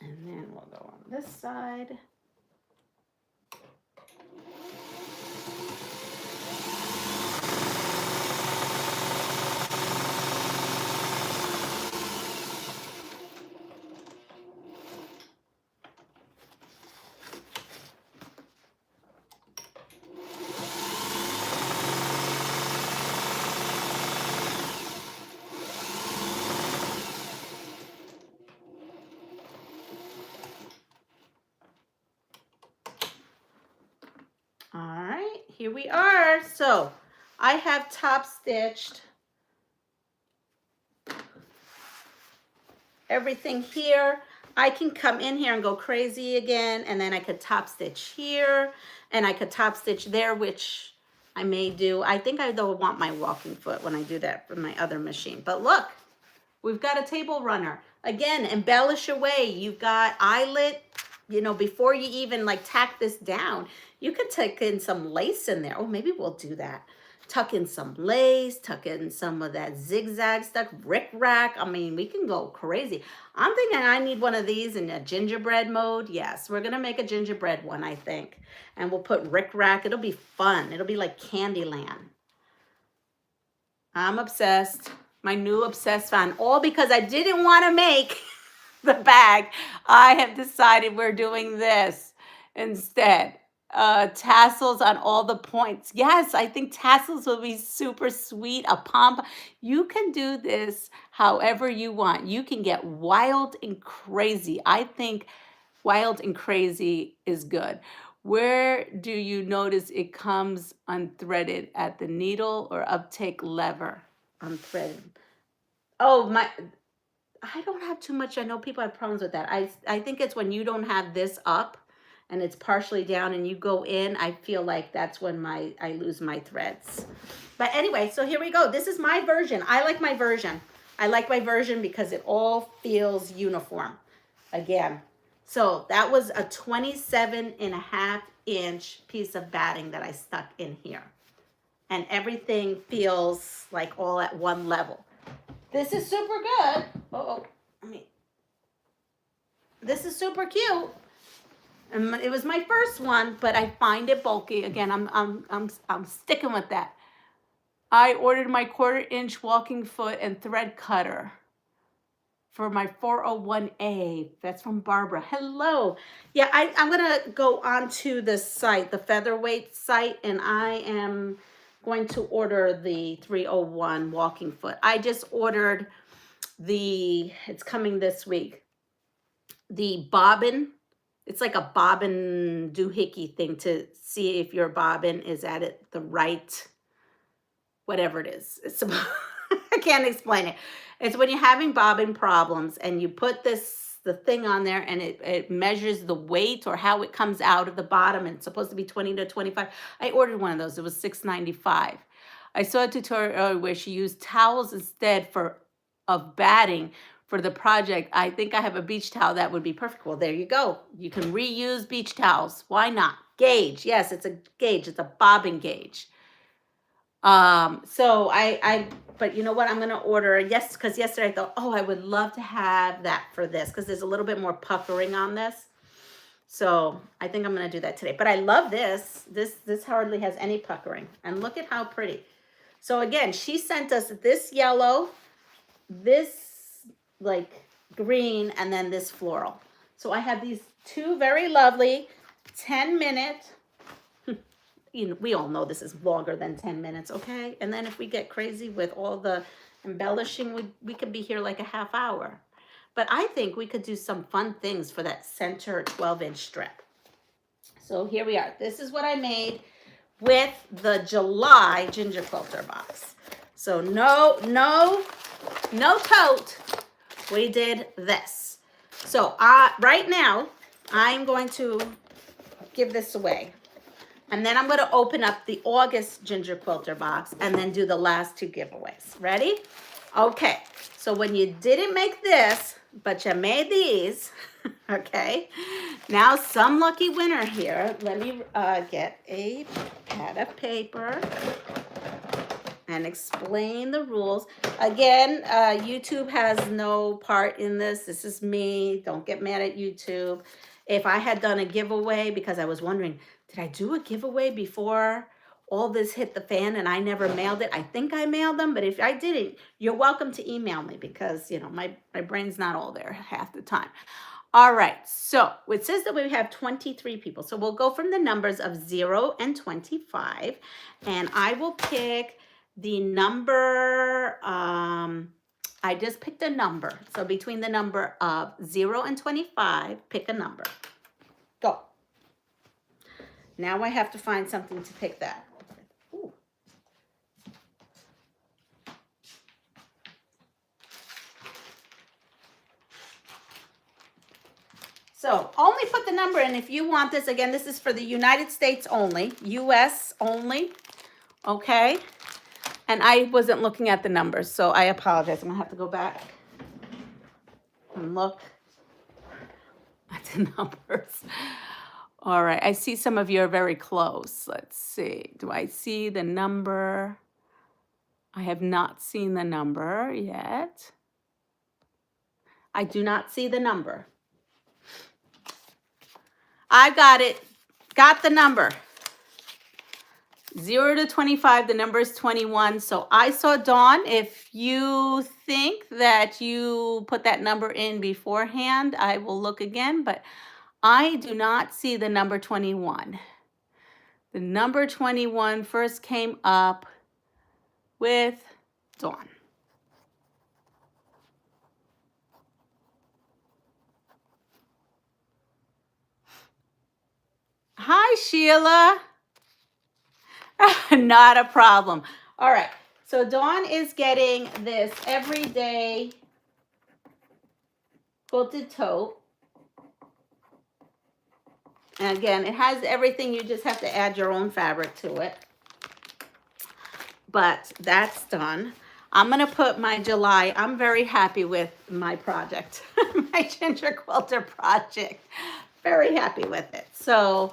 And then we'll go on this side. All right, here we are. So I have top stitched everything here. I can come in here and go crazy again, and then I could top stitch here, and I could top stitch there, which I may do. I think I though want my walking foot when I do that for my other machine. But look, we've got a table runner. Again, embellish away. You've got eyelet, you know, before you even like tack this down, you could tuck in some lace in there. Oh, maybe we'll do that. Tuck in some lace, tuck in some of that zigzag stuff, rick-rack. I mean, we can go crazy. I'm thinking I need one of these in a gingerbread mode. Yes, we're going to make a gingerbread one, I think. And we'll put rick-rack. It'll be fun. It'll be like Candyland. I'm obsessed. My new obsessed fan. All because I didn't want to make the bag. I have decided we're doing this instead. Tassels on all the points. Yes, I think tassels will be super sweet. A pom. You can do this however you want. You can get wild and crazy. I think wild and crazy is good. Where do you notice it comes unthreaded? At the needle or uptake lever? Unthreaded. Oh, I don't have too much. I know people have problems with that. I think it's when you don't have this up and it's partially down and you go in, I feel like that's when I lose my threads. But anyway, so here we go. This is my version. I like my version. I like my version because it all feels uniform. Again. So that was a 27.5-inch piece of batting that I stuck in here. And everything feels like all at one level. This is super good. This is super cute. And it was my first one, but I find it bulky. Again, I'm sticking with that. I ordered my 1/4-inch walking foot and thread cutter for my 401A. That's from Barbara. Hello. Yeah, I'm going to go onto the site, the Featherweight site, and I am going to order the 301 walking foot. I just ordered it's coming this week, the bobbin. It's like a bobbin doohickey thing to see if your bobbin is at the right, whatever it is. It's I can't explain it. It's when you're having bobbin problems and you put the thing on there and it measures the weight or how it comes out of the bottom, and it's supposed to be 20 to 25. I ordered one of those. It was $6.95. I saw a tutorial where she used towels instead of batting for the project. I think I have a beach towel that would be perfect. Well, there you go. You can reuse beach towels. Why not? Gauge. Yes, it's a gauge. It's a bobbin gauge. So but you know what? I'm going to order, yes, because yesterday I thought, oh, I would love to have that for this because there's a little bit more puckering on this. So I think I'm going to do that today. But I love this. This hardly has any puckering. And look at how pretty. So again, she sent us this yellow, this like green, and then this floral. So I have these two very lovely 10-minute. You know, we all know this is longer than 10 minutes, okay? And then if we get crazy with all the embellishing, we could be here like a half hour. But I think we could do some fun things for that center 12-inch strip. So here we are. This is what I made with the July Ginger Quilter Box. So no tote. We did this. So right now, I'm going to give this away. And then I'm going to open up the August Ginger Quilter Box and then do the last two giveaways. Ready? Okay. So when you didn't make this, but you made these, okay? Now some lucky winner here. Let me get a pad of paper and explain the rules. Again, YouTube has no part in this. This is me. Don't get mad at YouTube. If I had done a giveaway, because I was wondering, did I do a giveaway before all this hit the fan and I never mailed it? I think I mailed them, but if I didn't, you're welcome to email me because, you know, my brain's not all there half the time. All right, so it says that we have 23 people. So we'll go from the numbers of 0 and 25, and I will pick the number, I just picked a number. So between the number of 0 and 25, pick a number. Go. Now I have to find something to pick that. Ooh. So only put the number in if you want this. Again, this is for the United States only, US only, okay? And I wasn't looking at the numbers, so I apologize. I'm gonna have to go back and look at the numbers. All right, I see some of you are very close. Let's see, do I see the number? I have not seen the number yet. I do not see the number. I got it, got the number. 0 to 25, the number is 21. So I saw Dawn. If you think that you put that number in beforehand, I will look again, but I do not see the number 21. The number 21 first came up with Dawn. Hi, Sheila. Not a problem. All right. So Dawn is getting this everyday quilted tote. And again, it has everything. You just have to add your own fabric to it. But that's done. I'm going to put my July. I'm very happy with my project, my Ginger Quilter project. Very happy with it. So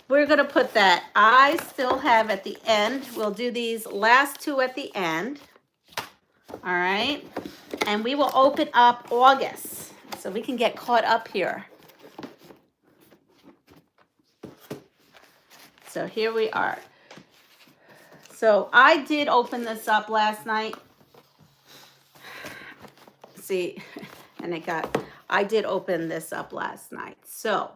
we're going to put that. I still have at the end, we'll do these last two at the end. All right. And we will open up August so we can get caught up here. So here we are. So I did open this up last night. See, and I did open this up last night. So,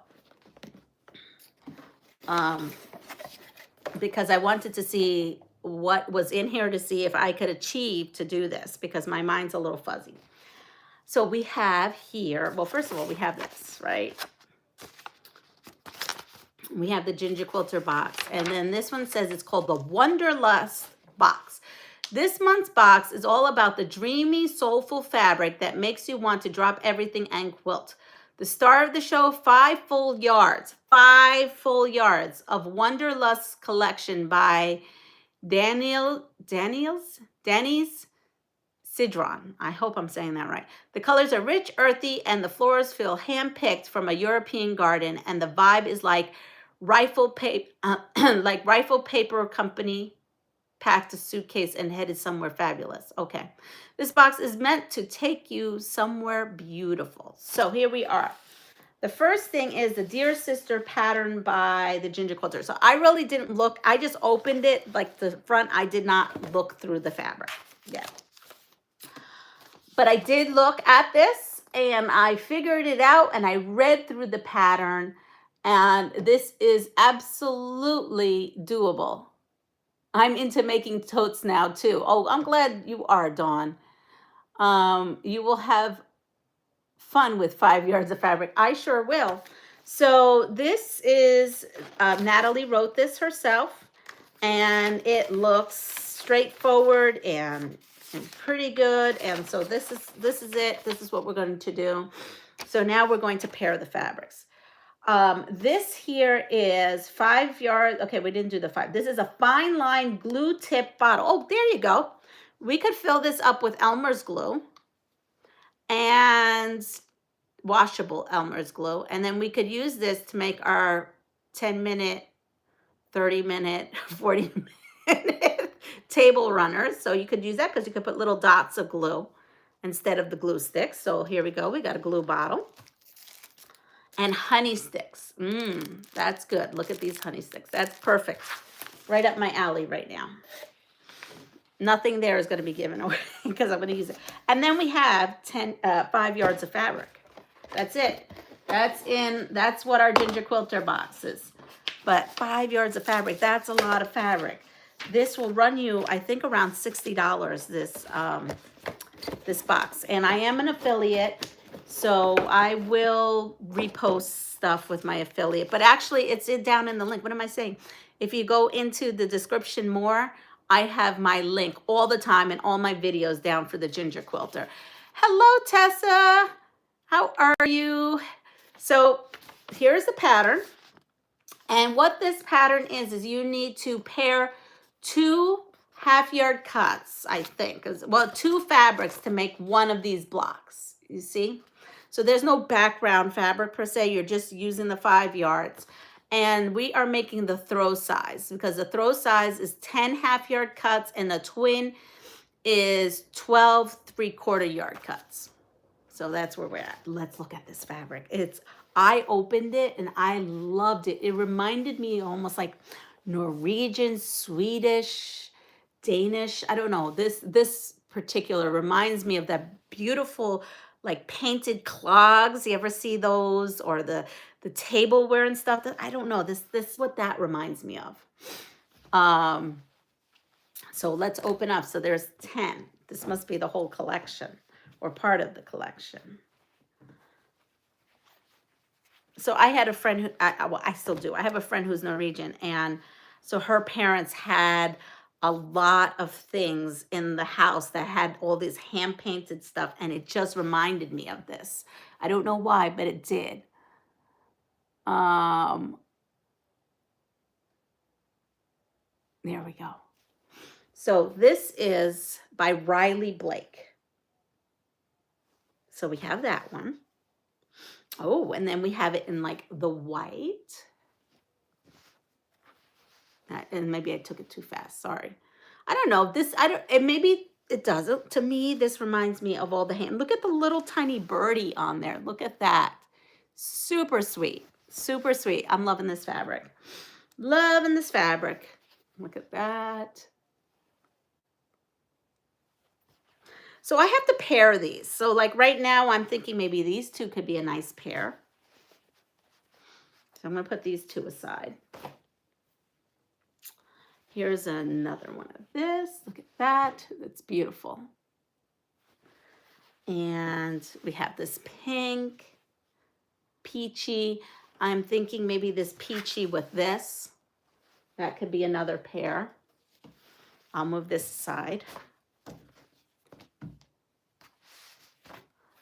because I wanted to see what was in here to see if I could achieve to do this because my mind's a little fuzzy. So we have here, well, first of all, we have this, right? We have the Ginger Quilter box. And then this one says it's called the Wanderlust box. This month's box is all about the dreamy, soulful fabric that makes you want to drop everything and quilt. The star of the show, 5 full yards of Wanderlust collection by Danny's Sidron. I hope I'm saying that right. The colors are rich, earthy, and the flowers feel hand-picked from a European garden, and the vibe is like rifle paper company packed a suitcase and headed somewhere fabulous. Okay. This box is meant to take you somewhere beautiful. So here we are. The first thing is the Dear Sister pattern by the Ginger Quilter. So I really didn't look. I just opened it, like the front. I did not look through the fabric yet. But I did look at this and I figured it out and I read through the pattern. And this is absolutely doable. I'm into making totes now too. Oh, I'm glad you are, Dawn. You will have fun with 5 yards of fabric. I sure will. So this is, Natalie wrote this herself, and it looks straightforward and pretty good. And so this is it. This is what we're going to do. So now we're going to pair the fabrics. This here is 5 yards. Okay, we didn't do the 5. This is a fine line glue tip bottle. Oh, there you go. We could fill this up with Elmer's glue and washable Elmer's glue. And then we could use this to make our 10-minute, 30-minute, 40-minute table runners. So you could use that because you could put little dots of glue instead of the glue sticks. So here we go. We got a glue bottle. And honey sticks. That's good. Look at these honey sticks. That's perfect. Right up my alley right now. Nothing there is going to be given away because I'm going to use it. And then we have 5 yards of fabric. That's it. That's what our Ginger Quilter box is. But 5 yards of fabric, that's a lot of fabric. This will run you, I think, around $60, this box. And I am an affiliate. So I will repost stuff with my affiliate, but actually it's down in the link. What am I saying? If you go into the description more, I have my link all the time and all my videos down for the Ginger Quilter. Hello, Tessa. How are you? So here's the pattern. And what this pattern is you need to pair 2 half-yard cuts, I think. Well, 2 fabrics to make one of these blocks. You see? So there's no background fabric per se. You're just using the 5 yards. And we are making the throw size because the throw size is 10 half-yard cuts and the twin is 12 3/4 yard cuts. So that's where we're at. Let's look at this fabric. I opened it and I loved it. It reminded me almost like Norwegian, Swedish, Danish. I don't know. This particular reminds me of that beautiful like painted clogs. You ever see those? Or the tableware and stuff. I don't know. This is what that reminds me of. So let's open up. So there's 10. This must be the whole collection or part of the collection. So I had a friend who, well, I still do. I have a friend who's Norwegian. And so her parents had a lot of things in the house that had all this hand painted stuff, and it just reminded me of this. I don't know why, but it did. There we go. So this is by Riley Blake. So we have that one. Oh, and then we have it in like the white. And maybe I took it too fast. Sorry. I don't know. Maybe it doesn't. To me, this reminds me of all the hand. Look at the little tiny birdie on there. Look at that. Super sweet. Super sweet. I'm loving this fabric. Loving this fabric. Look at that. So I have to pair these. So like right now, I'm thinking maybe these two could be a nice pair. So I'm going to put these two aside. Here's another one of this. Look at that. That's beautiful. And we have this pink, peachy. I'm thinking maybe this peachy with this. That could be another pair. I'll move this aside.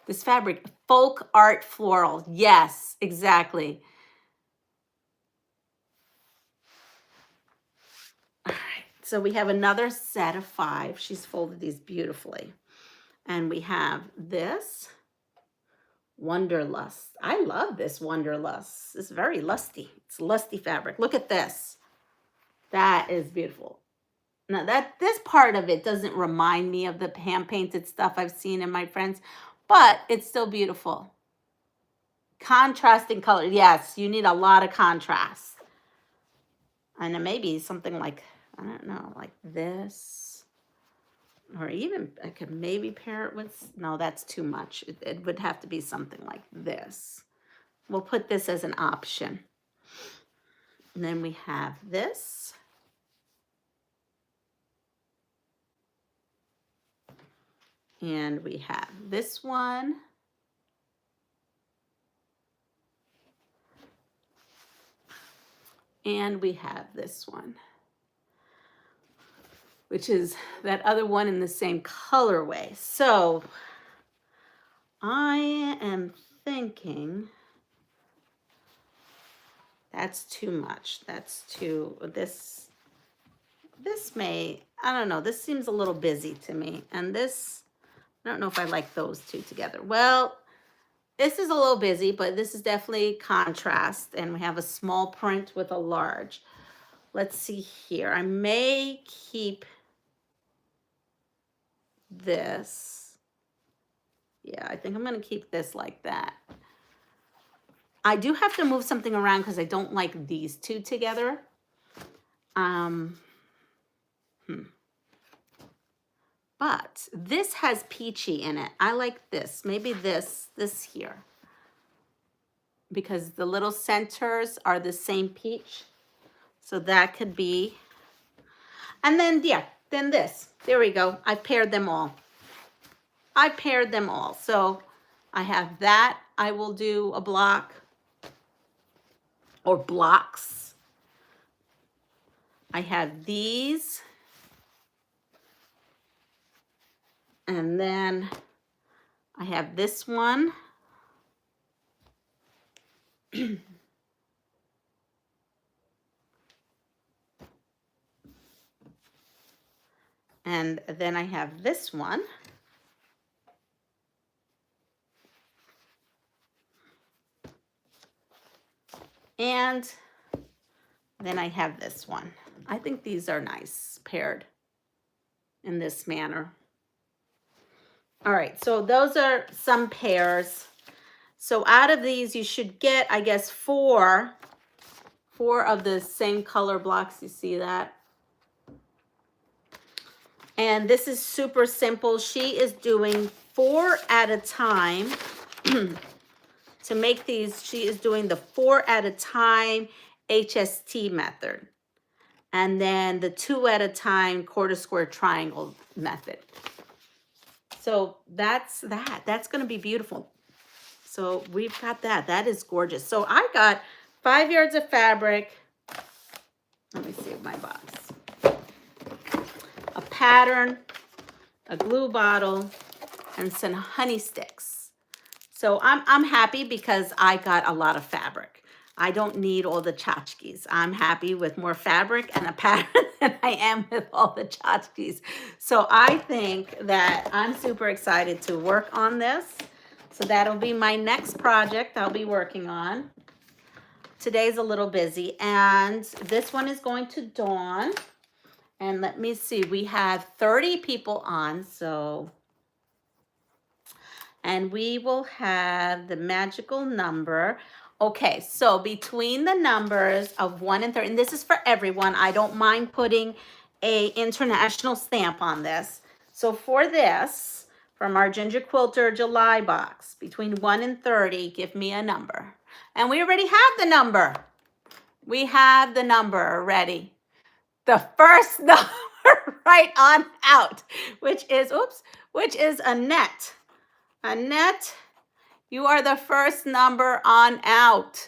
This fabric, folk art floral. Yes, exactly. All right, so we have another set of 5. She's folded these beautifully. And we have this Wonderlust. I love this Wonderlust. It's very lusty. It's lusty fabric. Look at this. That is beautiful. Now this part of it doesn't remind me of the hand painted stuff I've seen in my friends, but it's still beautiful. Contrasting color. Yes, you need a lot of contrast. And then maybe something like, I don't know, like this. Or even, I could maybe pair it with, no, that's too much. It would have to be something like this. We'll put this as an option. And then we have this. And we have this one. And we have this one, which is that other one in the same colorway. So I am thinking that's too much. That's too, this may, I don't know, this seems a little busy to me. And this, I don't know if I like those two together. Well, this is a little busy, but this is definitely contrast. And we have a small print with a large. Let's see here. I may keep this. Yeah, I think I'm going to keep this like that. I do have to move something around because I don't like these two together. But this has peachy in it. I like this. Maybe this here. Because the little centers are the same peach. So that could be. And then, yeah, then this. There we go. I paired them all. I paired them all. So I have that. I will do a block or blocks. I have these. And then I have this one. And then I have this one. And then I have this one. I think these are nice paired in this manner. All right, so those are some pairs. So out of these, you should get, I guess, four of the same color blocks. You see that? And this is super simple. She is doing 4 at a time. To make these, she is doing the 4 at a time HST method. And then the 2 at a time quarter square triangle method. So that's that. That's going to be beautiful. So we've got that. That is gorgeous. So I got 5 yards of fabric. Let me see my box. pattern, a glue bottle, and some honey sticks. So I'm happy because I got a lot of fabric. I don't need all the tchotchkes. I'm happy with more fabric and a pattern than I am with all the tchotchkes. So I think that I'm super excited to work on this. So that'll be my next project I'll be working on. Today's a little busy, and this one is going to Dawn. And let me see, we have 30 people on, so, and we will have the magical number. Okay, so between the numbers of 1 and 30, and this is for everyone. I don't mind putting a international stamp on this. So for this, from our Ginger Quilter July box, between 1 and 30, give me a number. And we already have the number. We have the number already. The first number right on out, which is, oops, which is Annette. Annette, you are the first number on out.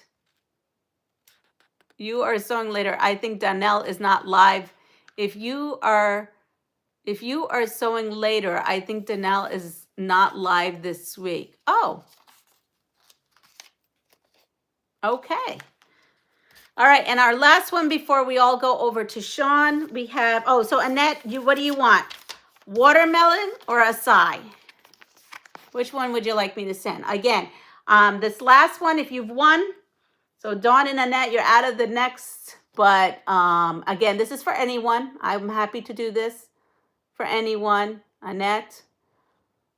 You are sewing later. I think Donnell is not live. If you are sewing later, I think Donnell is not live this week. Oh. Okay. All right, and our last one before we all go over to Sean, we have, oh, so Annette, what do you want? Watermelon or acai? Which one would you like me to send? Again, this last one, if you've won, so Dawn and Annette, you're out of the next, but again, this is for anyone. I'm happy to do this for anyone. Annette,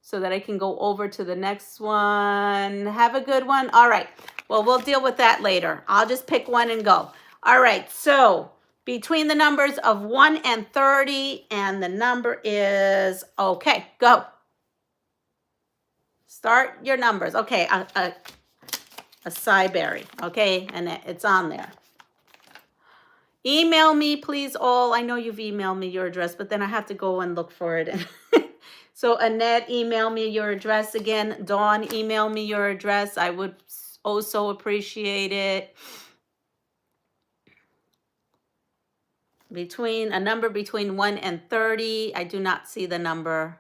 so that I can go over to the next one. Have a good one. All right. Well, we'll deal with that later. I'll just pick one and go. All right. So between the numbers of 1 and 30, and the number is, okay, go. Start your numbers. Okay, a acai berry. Okay, and it's on there. Email me, please, all. I know you've emailed me your address, but then I have to go and look for it. So Annette, email me your address again. Dawn, email me your address. I would also appreciate it. Between a number between 1 and 30. I do not see the number.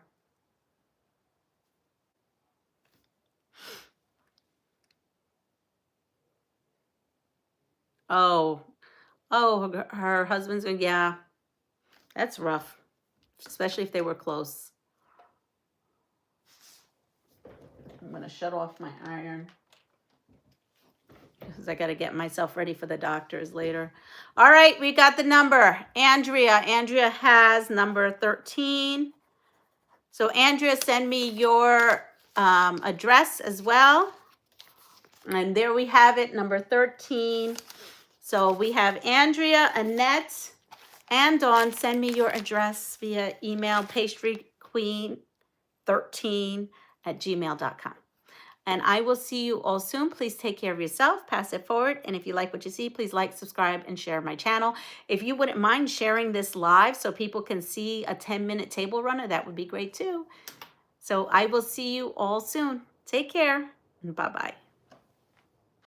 Oh, her husband's, yeah, that's rough, especially if they were close. I'm going to shut off my iron because I got to get myself ready for the doctors later. All right, we got the number. Andrea has number 13. So Andrea, send me your address as well. And there we have it, number 13. So we have Andrea, Annette, and Dawn. Send me your address via email, pastryqueen13@gmail.com. And I will see you all soon. Please take care of yourself. Pass it forward. And if you like what you see, please like, subscribe, and share my channel. If you wouldn't mind sharing this live so people can see a 10-minute table runner, that would be great too. So I will see you all soon. Take care. Bye-bye.